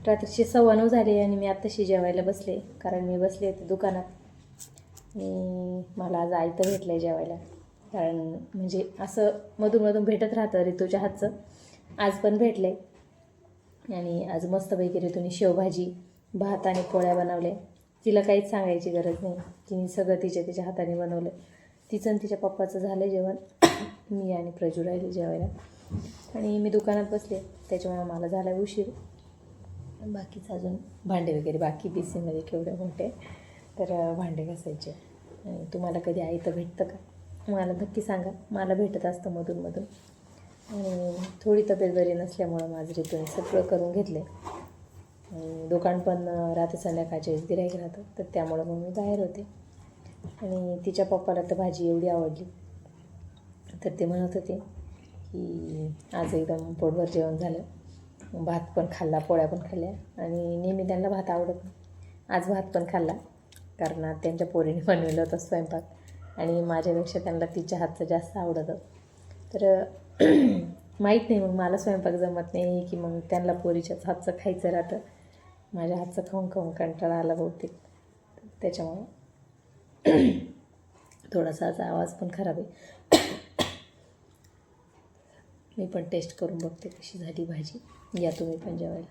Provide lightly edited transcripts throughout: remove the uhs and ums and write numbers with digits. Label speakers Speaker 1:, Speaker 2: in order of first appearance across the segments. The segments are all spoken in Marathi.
Speaker 1: रात्रीचे 9:15 झाले आणि मी आत्ताशी जेवायला बसले, कारण मी बसले होते दुकानात. आणि मला आज आयतं भेटलं आहे जेवायला, कारण म्हणजे असं मधून भेटत राहतं ऋतूच्या हातचं. आज पण भेटलं आहे. आणि आज मस्तपैकी ऋतूने शेवभाजी, भात आणि पोळ्या बनवल्या. तिला काहीच सांगायची गरज नाही, तिने सगळं तिच्या हाताने बनवलं. तिचं आणि तिच्या पप्पाचं झालं जेवण. मी आणि प्रजू राहिले जेवायला. आणि मी दुकानात बसले, त्याच्यामुळे मला झाला उशीर. बाकीचं अजून भांडे वगैरे बाकी बेसिनमध्ये केवढे मोठे, तर भांडे घासायचे. आणि तुम्हाला कधी आयतं भेटतं का? मला नक्की सांगा. मला भेटत असतं मधून. आणि थोडी तब्येत बरी नसल्यामुळं माझं ऋतूने सगळं करून घेतलं आहे. दुकान पण रात्री संध्याकाळच्या गिऱ्हाईक राहतं, तर त्यामुळं मग मी बाहेर होते. आणि तिच्या पप्पाला तर भाजी एवढी आवडली, तर ते म्हणत होते की आज एकदम पोटभर जेवण झालं. भात पण खाल्ला, पोळ्या पण खाल्ल्या. आणि नेहमी त्यांना भात आवडत नाही, आज भात पण खाल्ला, कारण आज त्यांच्या पोरीने बनवलं होतं स्वयंपाक. आणि माझ्यापेक्षा त्यांना तिच्या हातचं जास्त आवडतं. तर माहीत नाही, मग मला स्वयंपाक जमत नाही की मग त्यांना पोरीच्याच हातचं खायचं राहतं. माझ्या हातचं खाऊन कंटाळा आला बहुतेक, त्याच्यामुळं थोडासा आज आवाज पण खराब आहे. मी पण टेस्ट करून बघते कशी झाली भाजी. या तुम्ही पण जेवायला.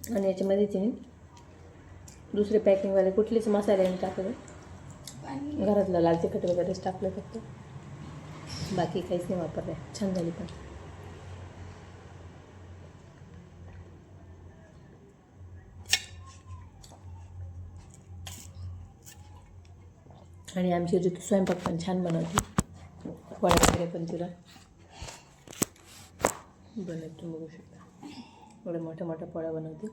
Speaker 1: आणि याच्यामध्ये तिने दुसरे पॅकिंगवाले कुठलेच मसाले टाकले, घरातलं लाल तिखट वगैरेच टाकलं फक्त, बाकी काहीच नाही वापरलं. छान झाली पण. आणि आमची ऋतू स्वयंपाक पण छान बनवते. पोळ्या वगैरे पण तिला बनवते, बघू शकता. एवढ्या मोठ्या पोळ्या बनवते.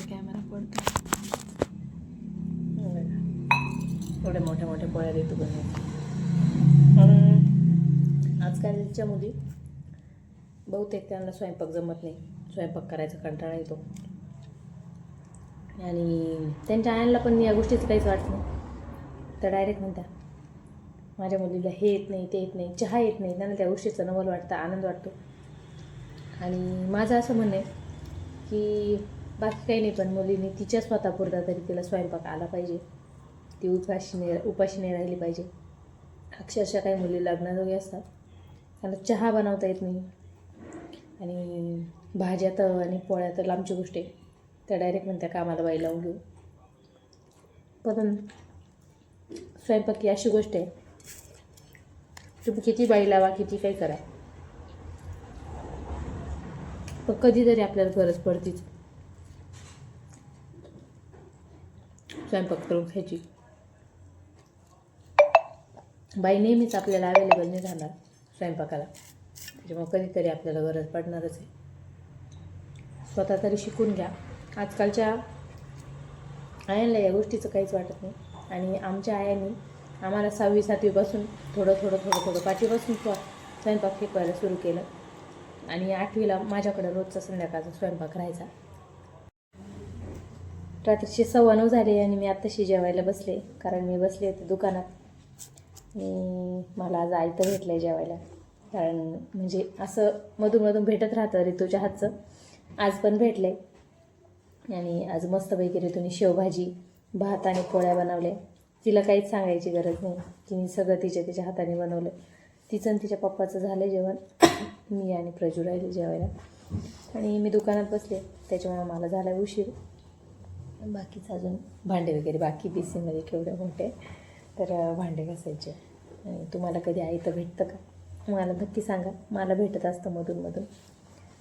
Speaker 1: कॅमेरा पडतो. एवढ्या मोठ्या पोळ्या ऋतू बनवते. आजकालच्या मुली बहुतेक त्यांना स्वयंपाक जमत नाही, स्वयंपाक करायचा कंटाळा येतो. आणि त्यांच्या आयांना पण या गोष्टीचं काहीच वाटत नाही, तर डायरेक्ट म्हणतात माझ्या मुलीला हे येत नाही, ते येत नाही, चहा येत नाही. त्यांना त्या गोष्टीचा नवल वाटतं, आनंद वाटतो. आणि माझं असं म्हणणं आहे की बाकी काही नाही, पण मुलीने तिच्या स्वतःपुरता तरी तिला स्वयंपाक आला पाहिजे. ती उपाशी नाही राहिली पाहिजे. अक्षरशः काही मुली लग्नाजोगी असतात, त्यांना चहा बनवता येत नाही. आणि भाज्या तर आणि पोळ्या तर लांबची गोष्ट आहे, त्या डायरेक्ट म्हणत्या कामाला बाई लावून घेऊ. पण स्वयंपाक ही अशी गोष्ट आहे, तुम्ही किती बाई लावा, किती काही करा, पण कधीतरी आपल्याला गरज पडतीच स्वयंपाक करून खायची. बाई नेहमीच आपल्याला अवेलेबल नाही झाला स्वयंपाकाला, त्याच्यामुळे कधीतरी आपल्याला गरज पडणारच आहे. स्वतः तरी शिकून घ्या. आजकालच्या आयांना या गोष्टीचं काहीच वाटत नाही. आणि आमच्या आयांनी आम्हाला 6वी-7वीपासून थोडं पाचवीपासून स्वयंपाक शिकवायला सुरू केलं. आणि 8वीला माझ्याकडं रोजचा संध्याकाळचा स्वयंपाक राहायचा. रात्रीचे 9:15 झाले आणि मी आत्ताशी जेवायला बसले, कारण मी बसले होते दुकानात. आणि मला आज आयतं भेटलं आहे जेवायला, कारण म्हणजे असं मधून भेटत राहतं ऋतूच्या हातचं. आज पण भेटलं आहे. आणि आज मस्तपैकी ऋतूने शेवभाजी, भात आणि पोळ्या बनवल्या. तिला काहीच सांगायची गरज नाही, तिने सगळं तिच्या हाताने बनवलं. तिचं आणि तिच्या पप्पाचं झालं जेवण. मी आणि प्रजू राहिले जेवायला. आणि मी दुकानात बसले, त्याच्यामुळे मला झाला उशीर. बाकीचं अजून भांडे वगैरे बाकी बेसिनमध्ये केवढे मोठे, तर भांडे घासायचे. आणि तुम्हाला कधी आयतं भेटतं का? मला नक्की सांगा. मला भेटत असतं मधून.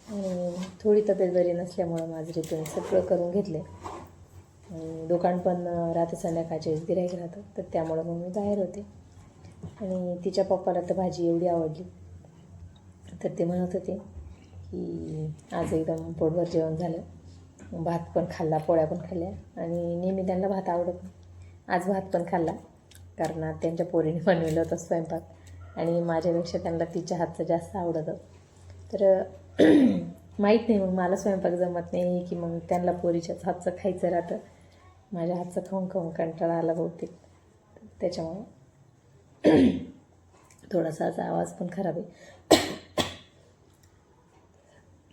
Speaker 1: आणि थोडी तब्येत बरी नसल्यामुळं माझं ऋतूने सगळं करून घेतलं आहे. दुकान पण रात्री संध्याकाळच्या गिऱ्हाईक राहतं, तर त्यामुळं मग मी बाहेर होते. आणि तिच्या पप्पाला तर भाजी एवढी आवडली, तर ते म्हणत होते की आज एकदम पोटभर जेवण झालं. भात पण खाल्ला, पोळ्या पण खाल्ल्या. आणि नेहमी त्यांना भात आवडत नाही, आज भात पण खाल्ला, कारण आज त्यांच्या पोरीने बनवलं होतं स्वयंपाक. आणि माझ्यापेक्षा त्यांना तिच्या हातचं जास्त आवडतं. तर माहीत नाही मग मला स्वयंपाक जमत नाही की मग त्यांना पोरीच्याच हातचं खायचं राहतं. माझ्या हातचं खाऊन खाऊन कंटाळा आला बहुतेक, त्याच्यामुळं थोडासा असा आवाज पण खराब आहे.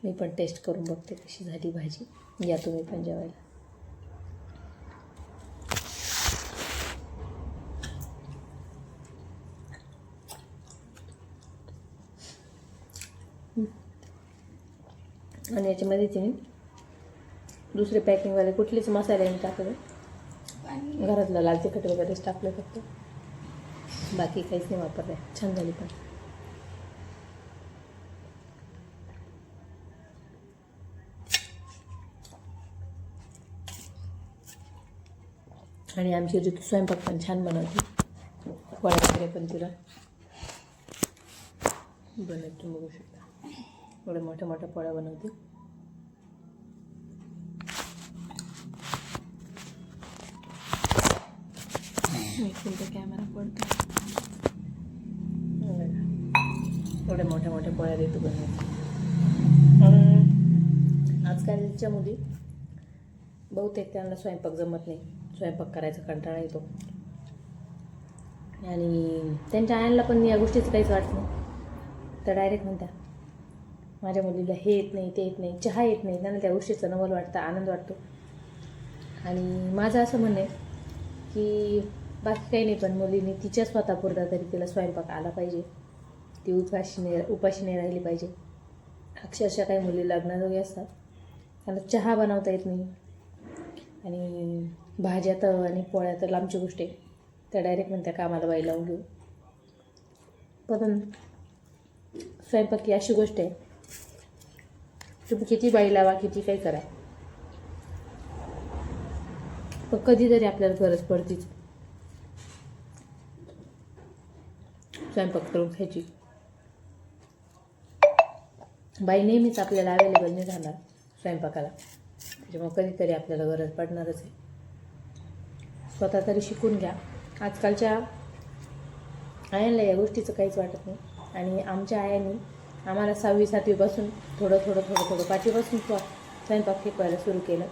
Speaker 1: मी पण टेस्ट करून बघते कशी झाली भाजी. या तुम्ही पण जेवायला. आणि याच्यामध्ये तिने दुसरे पॅकिंगवाले कुठलेच मसाले नाही टाकले, घरातलं लाल तिखट वगैरेच टाकलं फक्त, बाकी काहीच नाही वापरलं. छान झाली पण. आणि आमची ऋतू स्वयंपाक पण छान बनवते, पोळ्या वगैरे पण तिला बनवते. बघू शकता एवढ्या मोठ्या मोठ्या पोळ्या बनवते. कॅमेरा पडतो. एवढ्या मोठ्या मोठ्या पोळ्या ऋतू बनवते. आजकालच्या मुली बहुतेक त्यांना स्वयंपाक जमत नाही, स्वयंपाक करायचा कंटाळा येतो. आणि त्यांच्या आयांना पण या गोष्टीचं काहीच वाटत नाही, तर डायरेक्ट म्हणत्या माझ्या मुलीला हे येत नाही, ते येत नाही, चहा येत नाही. त्यांना त्या गोष्टीचं नवल वाटतं, आनंद वाटतो. आणि माझं असं म्हणणं आहे की बाकी काही नाही, पण मुलीने तिच्या स्वतःपुरता तरी तिला स्वयंपाक आला पाहिजे. ती उपाशी नाही राहिली पाहिजे. अक्षरशः काही मुली लग्नाजोगी असतात, त्यांना चहा बनवता येत नाही, आणि भाज्या तर आणि पोळ्या तर लांबची गोष्ट आहे, त्या डायरेक्ट म्हणत्या कामाला बाई लावून घेऊ. पण स्वयंपाक ही अशी गोष्ट आहे, तुम्ही किती बाई लावा, किती काही करा, पण कधीतरी आपल्याला गरज पडतीच स्वयंपाक करून खायची. बाई नेहमीच आपल्याला अवेलेबल नाही राहणार स्वयंपाकाला, त्याच्यामुळे कधीतरी आपल्याला गरज पडणारच आहे. स्वतः तरी शिकून घ्या. आजकालच्या आयांना या गोष्टीचं काहीच वाटत नाही. आणि आमच्या आयांनी आम्हाला 6वी 7वीपासून थोडं 5वीपासून स्वयंपाक शिकवायला सुरू केलं.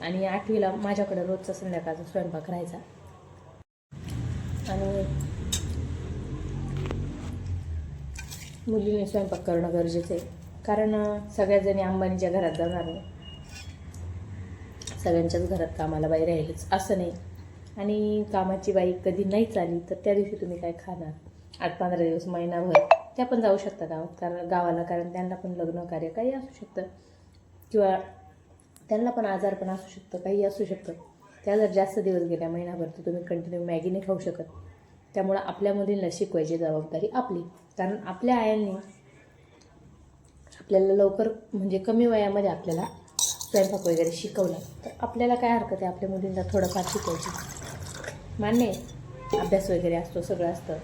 Speaker 1: आणि 8वीला माझ्याकडे रोजचा संध्याकाळचा स्वयंपाक राहायचा. आणि मुलीने स्वयंपाक करणं गरजेचं आहे, कारण सगळ्याजणी अंबानीच्या घरात जाणार नाही, सगळ्यांच्याच घरात कामाला बाई राहिलीच असं नाही. आणि कामाची बाई कधी नाहीच आली तर त्या दिवशी तुम्ही काय खाणार? 8-15 दिवस, महिनाभर त्या पण जाऊ शकतात गावाला, कारण त्यांना पण लग्न कार्य काही असू शकतं, किंवा त्यांना पण आजार पण असू शकतं, काही असू शकतं. त्या जर जास्त दिवस गेल्या महिनाभर तर तुम्ही कंटिन्यू मॅगी नाही खाऊ शकत. त्यामुळं आपल्या मुलींना शिकवायची जबाबदारी आपली, कारण आपल्या आयांनी आपल्याला लवकर म्हणजे कमी वयामध्ये आपल्याला स्वयंपाक वगैरे शिकवला, तर आपल्याला काय हरकत आहे आपल्या मुलींना थोडंफार शिकवायची. मान्य आहे अभ्यास वगैरे असतो, सगळं असतं,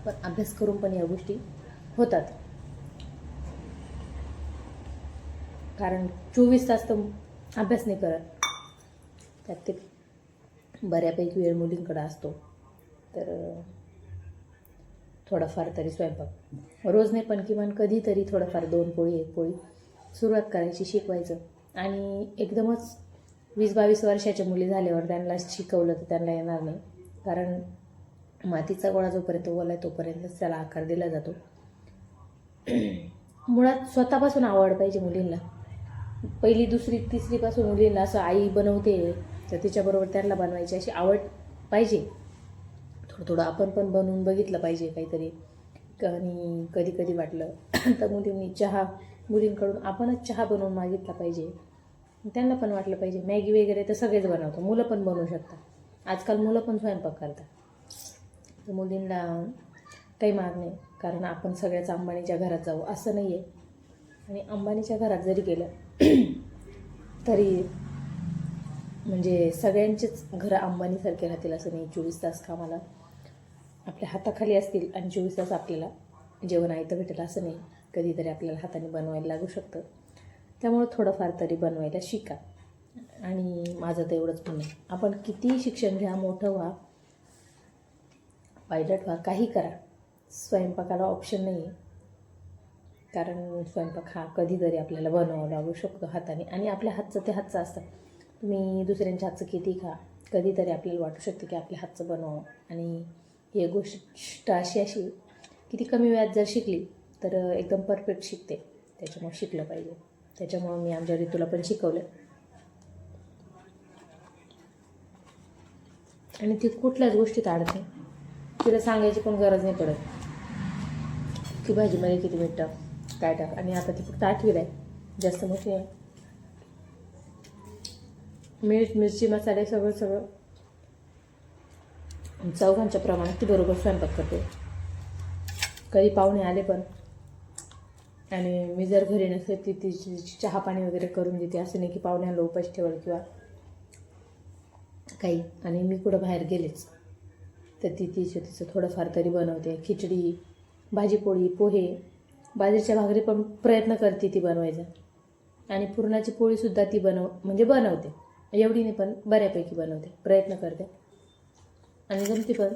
Speaker 1: पण अभ्यास करून पण या गोष्टी होतात. कारण 24 तास तर अभ्यास नाही करत, त्यात ते बऱ्यापैकी वेळ मुलींकडे असतो. तर थोडाफार तरी स्वयंपाक रोज नाही, पण किमान कधीतरी थोडंफार 2 पोळी 1 पोळी सुरुवात करायची, शिकवायचं. आणि एकदमच 20-22 वर्षाच्या मुली झाल्यावर त्यांना शिकवलं तर त्यांना येणार नाही, कारण मातीचा गोळा जोपर्यंत ओला आहे तोपर्यंतच त्याला आकार दिला जातो. मुळात स्वतःपासून आवड पाहिजे मुलींना. 1ली 2री 3रीपासून मुलींना असं आई बनवते तर तिच्याबरोबर त्यांना बनवायची अशी आवड पाहिजे. थोडं आपण पण बनवून बघितलं पाहिजे काहीतरी. आणि कधी वाटलं तर मुलींकडून आपणच चहा बनवून मागितला पाहिजे. त्यांना पण वाटलं पाहिजे. मॅगी वगैरे तर सगळेच बनवतात, मुलं पण बनवू शकतात. आजकाल मुलं पण स्वयंपाक करतात, तर मुलींना काही माग नाही, कारण आपण सगळ्याच अंबानीच्या घरात जाऊ असं नाही आहे. आणि अंबानीच्या घरात जरी गेलं तरी म्हणजे सगळ्यांचेच घरं अंबानीसारखे राहतील असं नाही. 24 तास कामाला आपल्या हाताखाली असतील आणि 24 तास आपल्याला जेवण आयतं भेटेल असं नाही. कधीतरी आपल्याला हाताने बनवायला लागू शकतं, त्यामुळं थोडंफार तरी बनवायला शिका. आणि माझं तर एवढंच म्हणणं आहे, आपण कितीही शिक्षण घ्या, मोठं व्हा, पायलट व्हा, काही करा, स्वयंपाकाला ऑप्शन नाही आहे. कारण स्वयंपाक हा कधीतरी आपल्याला बनवावा लागू शकतो हाताने, आणि आपल्या हातचं ते हातचं असतं. तुम्ही दुसऱ्यांच्या हातचं किती खा, कधीतरी आपल्याला वाटू शकते की आपल्या हातचं बनवावं. आणि ही गोष्ट अशी किती कमी वेळात जर शिकली तर एकदम परफेक्ट शिकते. त्याच्यामुळे शिकलं पाहिजे. त्याच्यामुळं मी आमच्या ऋतूला पण शिकवलं. आणि ती कुठल्याच गोष्टीत अडत नाही. तिला सांगायची पण गरज नाही पडत की भाजीमध्ये किती मीठ टाक, काय टाक. आणि आता ती फक्त 8वीला आहे, जास्त मोठी आहे. मीठ, मिरची, मसाले सगळं चौघांच्या प्रमाणात ती बरोबर स्वयंपाक करते. कधी पाहुणे आले पण, आणि मी जर घरी नसते ती तिची चहा पाणी वगैरे करून देते. असं नाही की पाहुण्याला उपाशी ठेवलं किंवा काही. आणि मी कुठं बाहेर गेलेच तर ती तिचं थोडंफार तरी बनवते. खिचडी, भाजीपोळी, पोहे, बाजरीच्या भाकरी पण प्रयत्न करते ती बनवायचा. आणि पुरणाची पोळीसुद्धा ती बनवते. एवढी नाही पण बऱ्यापैकी बनवते, प्रयत्न करते. आणि जमते पण.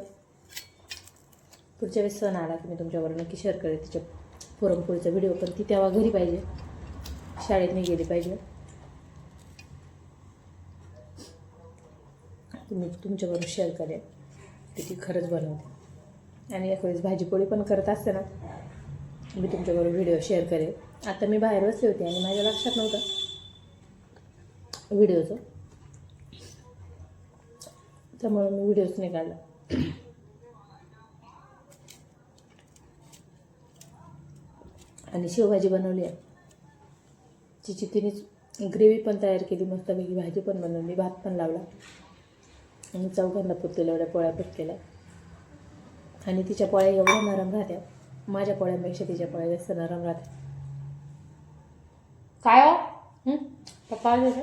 Speaker 1: पुढच्या वेळेस सण आला की मी तुमच्याबरोबर नक्की शेअर करेल तिच्या पुरणपोळीचा व्हिडिओ. पण ती तेव्हा घरी पाहिजे, शाळेत नाही गेली पाहिजे. तुम्ही तुमच्याबरोबर शेअर करेल की ती खरंच बनवते. आणि एक वेळेस भाजीपोळी पण करत असते ना, मी तुमच्याबरोबर व्हिडिओ शेअर करेल. आता मी बाहेर बसले होते आणि माझ्या लक्षात नव्हतं व्हिडिओचं, त्यामुळे मी व्हिडिओच नाही काढला. आणि शेवभाजी बनवली आहे. तिची तिनेच ग्रेव्ही पण तयार केली, मस्तपैकी भाजी पण बनवली, भात पण लावला. आणि चौघांना पुरलेल्या एवढ्या पोळ्या पण केल्या. आणि तिच्या पोळ्या एवढ्या नरम राहत्या, माझ्या पोळ्यांपेक्षा तिच्या पोळ्या जास्त नरम राहत्या. काय हो पप्पा आले का?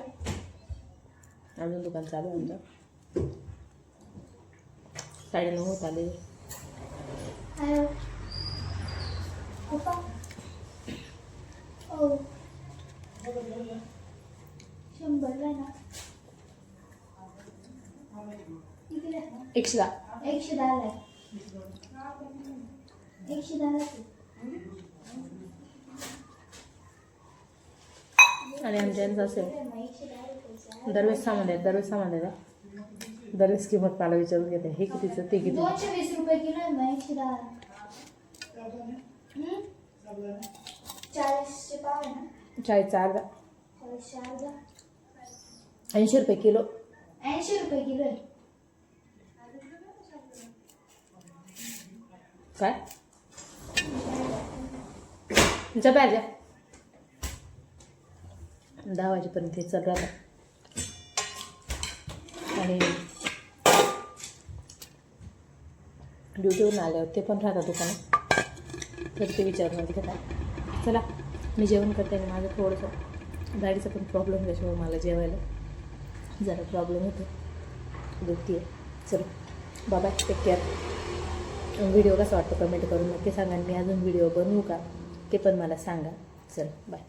Speaker 1: अजून दुकान चालू आहे आमचं. 9:30 होत आले. एकशे दहा. आणि आमच्या असेल दरवेळेस सामान द्यायचा. दरवेळेस किंमत मला विचारून घेते, हे कितीचं ते किती.
Speaker 2: 220 रुपये किलो आहे मग 110. 40चे पाव आहे ना,
Speaker 1: 40चा अर्धा,
Speaker 2: 40चे अर्धा,
Speaker 1: 80 रुपये किलो.
Speaker 2: 80 रुपये किलो आहे.
Speaker 1: काय तुमच्या प्यायच्या 10 वाजेपर्यंत हे चालू राहतं. आणि ड्युटीवरून आल्यावर ते पण राहतात दुकानात, तर ते विचारून घेतात. चला मी जेवण करते. आणि माझं थोडंसं गाडीचा पण प्रॉब्लेम त्याच्यामुळे मला जेवायला जरा प्रॉब्लेम होतो, दुखती आहे. चलो बाबा, टेक केअर. व्हिडिओ कसा वाटतो कमेंट करून नक्की सांगा. आणि मी अजून व्हिडिओ बनवू का ते पण मला सांगा. चल बाय.